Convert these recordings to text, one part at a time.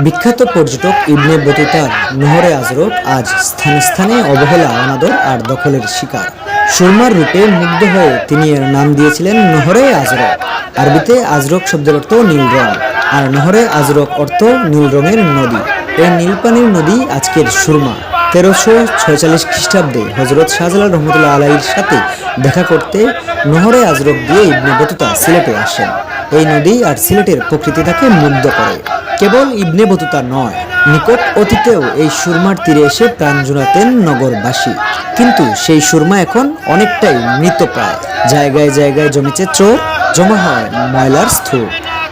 বিখ্যাত পর্যটক ইবনে বতুতার নহরে আজরক আজ স্থানে স্থানে অবহেলা, অনাদর আর দখলের শিকার। সুরমার রূপে মুগ্ধ হয়ে তিনি এর নাম দিয়েছিলেন নহরে আজরক। আরবিতে আজরক শব্দের অর্থ নীল রং, আর নহরে আজরক অর্থ নীল রঙের নদী। এই নীলপানির নদী আজকের সুরমা। 1346 খ্রিস্টাব্দে হজরত শাহজালাল রহমতুল্লাহ আলাইহির সাথে দেখা করতে নহরে আজরক দিয়ে ইবনে বতুতা সিলেটে আসেন। এই নদী আর সিলেটের প্রকৃতি তাকে মুগ্ধ করে। কেবল ইবনে বতুতা নয়, নিকট অতীতেও এই সুরমার তীরে এসে প্রাণ জুড়াতেন নগরবাসী। কিন্তু সেই সুরমা এখন অনেকটাই মৃতপ্রায়। জায়গায় জায়গায় জমেছে চোর, জমা হয় ময়লার স্তূপ।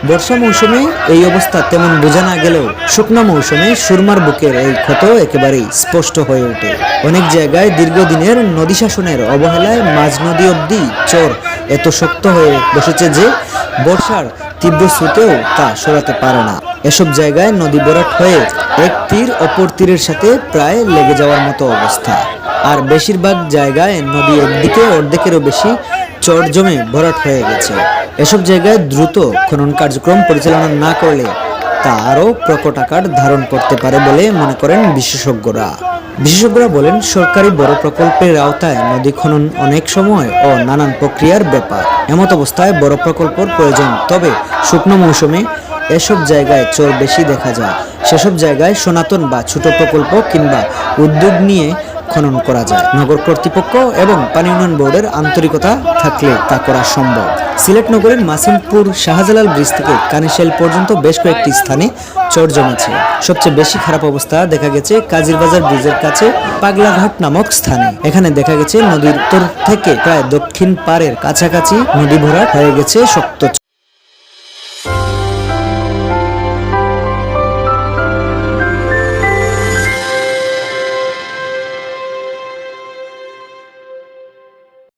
বর্ষা মৌসুমে এই অবস্থা তেমন বোঝা না গেলেও শুকনো মৌসুমে সুরমার বুকের এই ক্ষত একেবারেই স্পষ্ট হয়ে ওঠে। অনেক জায়গায় দীর্ঘদিনের নদী শাসনের অবহেলায় মাঝ নদী অবধি চর এত শক্ত হয়ে বসেছে যে বর্ষার তীব্র স্রোতেও তা সরাতে পারে না। এসব জায়গায় নদী ভরাট হয়ে এক তীর অপর তীরের সাথে প্রায় লেগে যাওয়ার মতো অবস্থা। আর বেশিরভাগ জায়গায় নদী একদিকে অর্ধেকেরও বেশি চর জমে ভরাট হয়ে গেছে। এসব জায়গায় দ্রুত খনন কার্যক্রম পরিচালনা না করলে তা আরও প্রকট আকার ধারণ করতে পারে বলে মনে করেন বিশেষজ্ঞরা। বিশেষজ্ঞরা বলেন, সরকারি বড় প্রকল্পের আওতায় নদী খনন অনেক সময় ও নানান প্রক্রিয়ার ব্যাপার। এমত অবস্থায় বড় প্রকল্পর প্রয়োজন। তবে শুকনো মৌসুমে এসব জায়গায় চর বেশি দেখা যায়। সেসব জায়গায় সনাতন বা ছোট প্রকল্প কিংবা উদ্যোগ নিয়ে খনন করা যায়। নগর কর্তৃপক্ষ এবং পানি উন্নয়ন বোর্ডের আন্তরিকতা থাকলে তা করা সম্ভব। সিলেট নগরের মাসিমপুর শাহজালাল ব্রিজ থেকে কানিশাইল পর্যন্ত বেশ কয়েকটি স্থানে চর জমেছে। সবচেয়ে বেশি খারাপ অবস্থা দেখা গেছে কাজিরবাজার ব্রিজের কাছে পাগলাঘাট নামক স্থানে। এখানে দেখা গেছে নদীর উত্তর থেকে প্রায় দক্ষিণ পাড়ের কাছাকাছি নদী ভরাট হয়ে গেছে শক্ত